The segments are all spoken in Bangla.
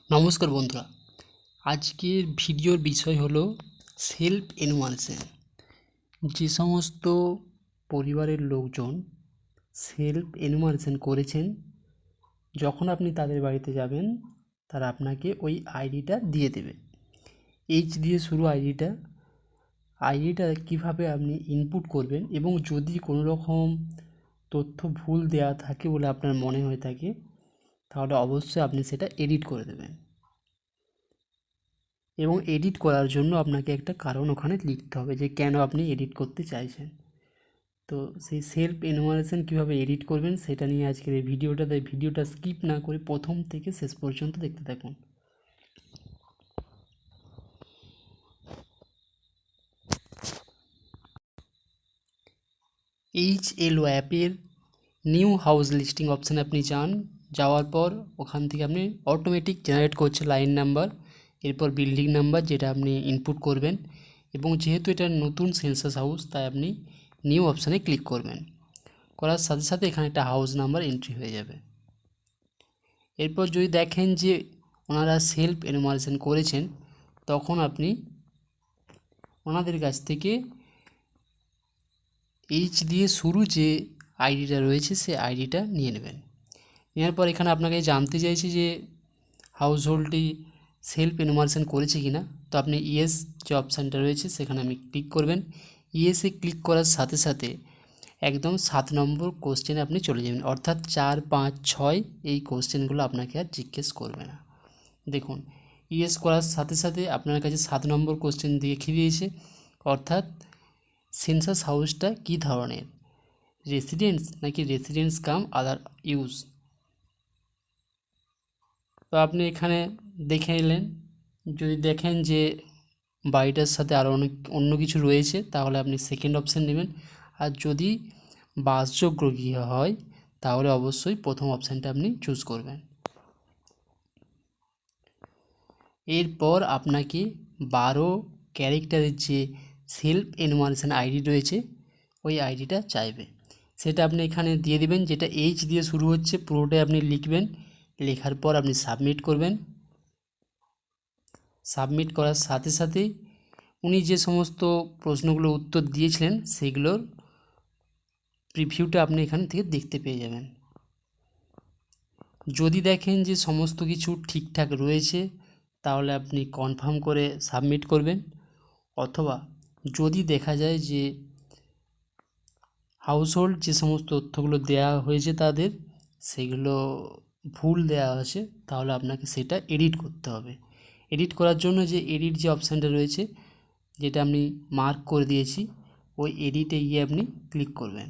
নমস্কার বন্ধুরা, আজকের ভিডিওর বিষয় হলো সেলফ এনুমারেশন। যে সমস্ত পরিবারের লোকজন সেলফ এনুমারেশন করেছেন, যখন আপনি তাদের বাড়িতে যাবেন তারা আপনাকে ওই আইডিটা দিয়ে দেবে। এইচ দিয়ে শুরু আইডিটা কীভাবে আপনি ইনপুট করবেন এবং যদি কোনো রকম তথ্য ভুল দেওয়া থাকে বলে আপনার মনে হয়ে থাকে, তাহলে অবশ্যই আপনি সেটা এডিট করে দেবেন। এবং এডিট করার জন্য আপনাকে একটা কারণ ওখানে লিখতে হবে যে কেন আপনি এডিট করতে চাইছেন। তো সেই সেলফ এনুমারেশন কীভাবে এডিট করবেন সেটা নিয়ে আজকের এই ভিডিওটা, তাই ভিডিওটা স্কিপ না করে প্রথম থেকে শেষ পর্যন্ত দেখতে থাকুন। HLO অ্যাপের নিউ হাউস লিস্টিং অপশানে আপনি যাওয়ার পর ওখান থেকে আপনি অটোমেটিক জেনারেট করছে লাইন নাম্বার, এরপর বিল্ডিং নাম্বার যেটা আপনি ইনপুট করবেন। এবং যেহেতু এটা নতুন সেন্সাস হাউস, তাই আপনি নিউ অপশানে ক্লিক করবেন। করার সাথে সাথে এখানে একটা হাউস নাম্বার এন্ট্রি হয়ে যাবে। এরপর যদি দেখেন যে ওনারা সেলফ এনুমারেশন করেছেন, তখন আপনি ওনাদের কাছ থেকে এইচ দিয়ে শুরু যে আইডিটা রয়েছে সে আইডিটা নিয়ে নেবেন। নেওয়ার পর এখানে আপনাকে জানতে চাইছে যে হাউস হোল্ডটি সেলফ এনুমারেশন করেছে কি না। তো আপনি ইয়েস যে অপশানটা রয়েছে সেখানে আপনি ক্লিক করবেন। ইয়েসে ক্লিক করার সাথে সাথে একদম 7 নম্বর কোশ্চেনে আপনি চলে যাবেন, অর্থাৎ 4, 5, 6 এই কোশ্চেনগুলো আপনাকে আর জিজ্ঞেস করবে না। দেখুন, ইয়েস করার সাথে সাথে আপনার কাছে 7 নম্বর কোশ্চেন দেখিয়ে দিয়েছে, অর্থাৎ সেন্সাস হাউসটা কী ধরনের, রেসিডেন্স নাকি রেসিডেন্স কাম আদার ইউজ। তো আপনি এখানে দেখে নিলেন। যদি দেখেন যে বাড়িটার সাথে আরও অন্য কিছু রয়েছে, তাহলে আপনি সেকেন্ড অপশান নেবেন। আর যদি বাসযোগ্য গৃহ হয় তাহলে অবশ্যই প্রথম অপশানটা আপনি চুজ করবেন। এরপর আপনাকে 12 ক্যারেক্টারের যে সেলফ এনুমারেশন আইডি রয়েছে ওই আইডিটা চাইবে, সেটা আপনি এখানে দিয়ে দিবেন। যেটা এইচ দিয়ে শুরু হচ্ছে পুরোটাই আপনি লিখবেন। লেখার পর আপনি সাবমিট করবেন। সাবমিট করার সাথে সাথে উনি যে সমস্ত প্রশ্নগুলো উত্তর দিয়েছিলেন সেগুলোর প্রিভিউটা আপনি এখান থেকে দেখতে পেয়ে যাবেন। যদি দেখেন যে সমস্ত কিছু ঠিকঠাক রয়েছে তাহলে আপনি কনফার্ম করে সাবমিট করবেন, অথবা যদি দেখা যায় যে হাউসহোল্ড যে সমস্ত তথ্যগুলো দেওয়া হয়েছে তাদের সেগুলো ভুল দেওয়া আছে, তাহলে আপনাকে সেটা এডিট করতে হবে। এডিট করার জন্য যে এডিট যে অপশানটা রয়েছে, যেটা আমি মার্ক করে দিয়েছি, ওই এডিটে গিয়ে আপনি ক্লিক করবেন।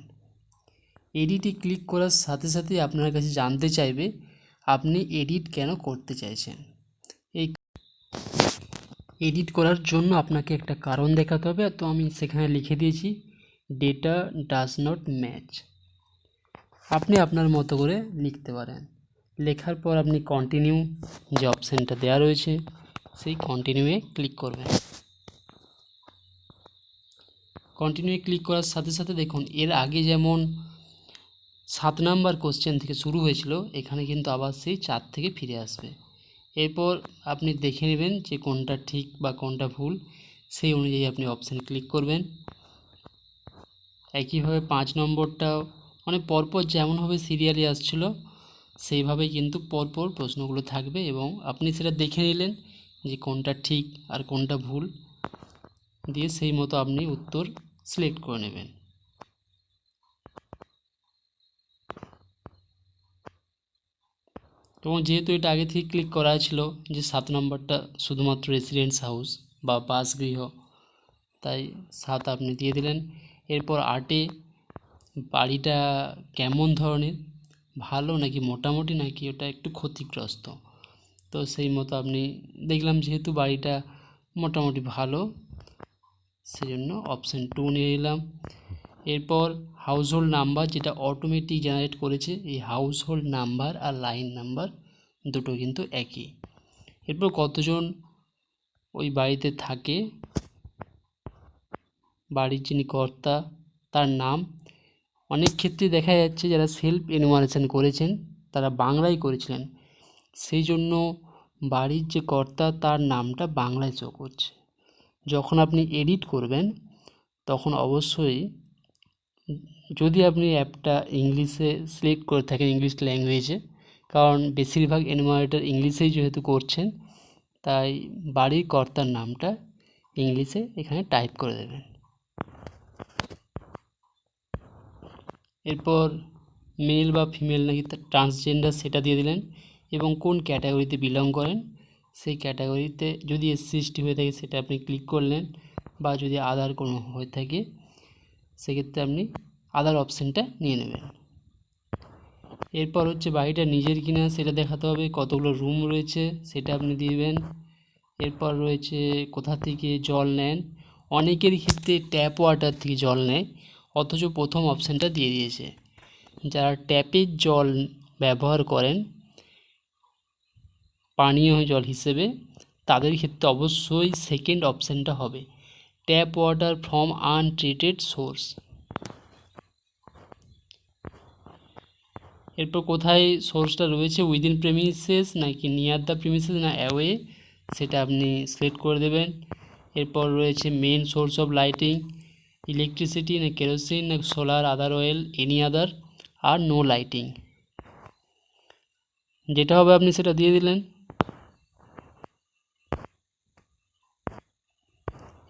এডিটে ক্লিক করার সাথে সাথে আপনার কাছে জানতে চাইবে আপনি এডিট কেন করতে চাইছেন। এই এডিট করার জন্য আপনাকে একটা কারণ দেখাতে হবে, তো আমি সেখানে লিখে দিয়েছি ডেটা ডাজ নট ম্যাচ। আপনি আপনার মতো করে লিখতে পারেন। লেখার পর আপনি কন্টিনিউ যে অপশানটা দেওয়া রয়েছে সেই কন্টিনিউয়ে ক্লিক করবেন। কন্টিনিউয়ে ক্লিক করার সাথে সাথে দেখুন, এর আগে যেমন 7 নাম্বার কোশ্চেন থেকে শুরু হয়েছিল, এখানে কিন্তু আবার সেই 4 থেকে ফিরে আসবে। এরপর আপনি দেখে নেবেন যে কোনটা ঠিক বা কোনটা ভুল, সেই অনুযায়ী আপনি অপশান ক্লিক করবেন। একইভাবে 5 নম্বরটাও মানে পরপর যেমনভাবে সিরিয়ালি আসছিল সেইভাবেই কিন্তু পরপর প্রশ্নগুলো থাকবে, এবং আপনি সেটা দেখে নিলেন যে কোনটা ঠিক আর কোনটা ভুল, দিয়ে সেই মতো আপনি উত্তর সিলেক্ট করে নেবেন। এবং যেহেতু এটা আগে থেকে ক্লিক করা ছিল যে 7 নম্বরটা শুধুমাত্র রেসিডেন্স হাউস বা বাসগৃহ, তাই 7 আপনি দিয়ে দিলেন। এরপর 8-এ বাড়িটা কেমন ধরনের, ভালো নাকি মোটামুটি নাকি ওটা একটু ক্ষতিগ্রস্ত, তো সেই মতো আপনি দেখলাম যেহেতু বাড়িটা মোটামুটি ভালো, সেজন্য অপশান 2 নিয়ে নিলাম। এরপর হাউসহোল্ড নাম্বার যেটা অটোমেটিক জেনারেট করেছে, এই হাউসহোল্ড নাম্বার আর লাইন নাম্বার দুটো কিন্তু একই। এরপর কতজন ওই বাড়িতে থাকে, বাড়ির যিনি কর্তা তার নাম। অনেক ক্ষেত্রে দেখা যাচ্ছে যারা সেলফ এনুমারেশন করেছেন তারা বাংলায় করেছিলেন, সেই জন্য বাড়ির যে কর্তা তার নামটা বাংলায় শো করছে। যখন আপনি এডিট করবেন তখন অবশ্যই, যদি আপনি অ্যাপটা ইংলিশে সিলেক্ট করে থাকেন, ইংলিশ ল্যাঙ্গুয়েজে, কারণ বেশিরভাগ এনুমারেটর ইংলিশেই যেহেতু করছেন, তাই বাড়ির কর্তার নামটা ইংলিশে এখানে টাইপ করে দেবেন। এরপর মেল বা ফিমেল নাকি ট্রান্সজেন্ডার সেটা দিয়ে দিলেন, এবং কোন ক্যাটাগরিতে বিলং করেন সেই ক্যাটাগরিতে যদি SC/ST হয়ে থাকে সেটা আপনি ক্লিক করলেন, বা যদি আদার কোনো হয়ে থাকে সেক্ষেত্রে আপনি আদার অপশানটা নিয়ে নেবেন। এরপর হচ্ছে বাড়িটা নিজের কিনা সেটা দেখাতে হবে, কতগুলো রুম রয়েছে সেটা আপনি দিবেন। এরপর রয়েছে কোথা থেকে জল নেন, অনেকের ক্ষেত্রে ট্যাপ ওয়াটার থেকে জল নেয়, অথচ প্রথম অপশানটা দিয়ে দিয়েছে। যারা ট্যাপের জল ব্যবহার করেন পানীয় জল হিসেবে, তাদের ক্ষেত্রে অবশ্যই সেকেন্ড অপশানটা হবে, tap water from untreated source. এরপর কোথায় সোর্সটা রয়েছে, উইদিন প্রেমিসেস নাকি নিয়ার দ্য প্রেমিসেস না অ্যাওয়ে, সেটা আপনি সিলেক্ট করে দেবেন। এরপর রয়েছে main source of lighting, electricity না কেরোসিন না solar, other oil, any other, আর নো লাইটিং, যেটা হবে আপনি সেটা দিয়ে দিলেন।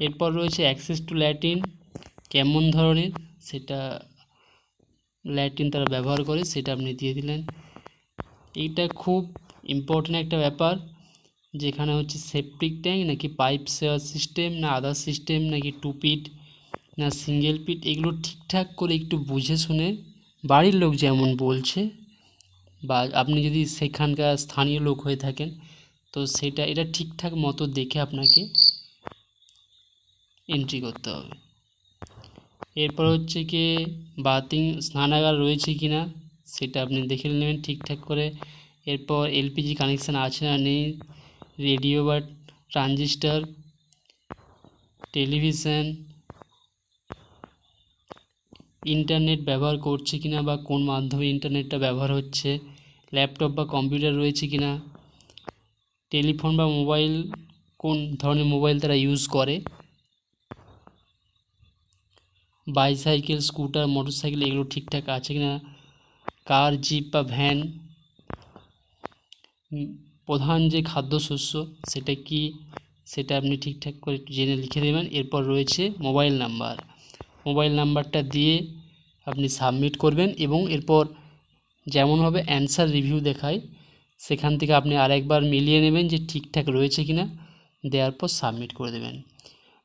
এরপর রয়েছে অ্যাক্সেস টু ল্যাটিন, কেমন ধরনের সেটা ল্যাটিন তারা ব্যবহার করে সেটা আপনি দিয়ে দিলেন। এইটা খুব ইম্পর্ট্যান্ট একটা ব্যাপার, যেখানে হচ্ছে সেপটিক ট্যাঙ্ক নাকি পাইপ সেওয়ার সিস্টেম না আদার সিস্টেম নাকি 2 পিট না সিঙ্গেল পিট, এগুলো ঠিকঠাক করে একটু বুঝে শুনে, বাড়ির লোক যেমন বলছে বা আপনি যদি সেখানকার স্থানীয় লোক হয়ে থাকেন তো এটা ঠিকঠাক মতো দেখে আপনাকে এন্ট্রি করতে হবে। এরপর হচ্ছে কি বাথিং স্নানাগার রয়েছে কি না সেটা আপনি দেখে নেবেন ঠিকঠাক করে। এরপর LPG কানেকশান আছে না নেই, রেডিও বা ট্রানজিস্টার, টেলিভিশন, ইন্টারনেট ব্যবহার করছে কি না বা কোন মাধ্যমে ইন্টারনেটটা ব্যবহার হচ্ছে, ল্যাপটপ বা কম্পিউটার রয়েছে কি না, টেলিফোন বা মোবাইল, কোন ধরনের মোবাইল তারা ইউজ করে, বাইসাইকেল, স্কুটার, মোটরসাইকেল এগুলো ঠিকঠাক আছে কি না, কার, জিপ বা ভ্যান, প্রধান যে খাদ্যশস্য সেটা কি সেটা আপনি ঠিকঠাক করে একটু জেনে লিখে দেবেন। এরপর রয়েছে মোবাইল নাম্বার, মোবাইল নাম্বারটা দিয়ে আপনি সাবমিট করবেন, এবং এরপর যেমনভাবে অ্যান্সার রিভিউ দেখায় সেখান থেকে আপনি আরেকবার মিলিয়ে নেবেন যে ঠিকঠাক রয়েছে কিনা, দেওয়ার পর সাবমিট করে দেবেন।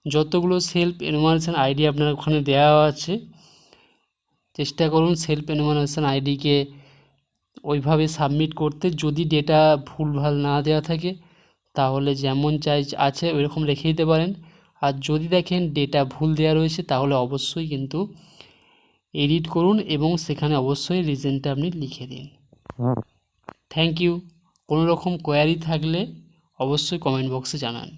যতগুলো সেলফ এনুমারেশন আইডি আপনার ওখানে দেওয়া আছে, চেষ্টা করুন সেলফ এনুমারেশন আইডিকে ওইভাবে সাবমিট করতে। যদি ডেটা ভুলভাল না দেওয়া থাকে তাহলে যেমন চাই আছে ওইরকম রেখে দিতে পারেন, আর যদি দেখেন ডেটা ভুল দেওয়া রয়েছে তাহলে অবশ্যই কিন্তু এডিট করুন এবং সেখানে অবশ্যই রিজনটা আপনি লিখে দিন। Thank you. কোনো রকম কোয়ারি থাকলে অবশ্যই কমেন্ট বক্সে জানান।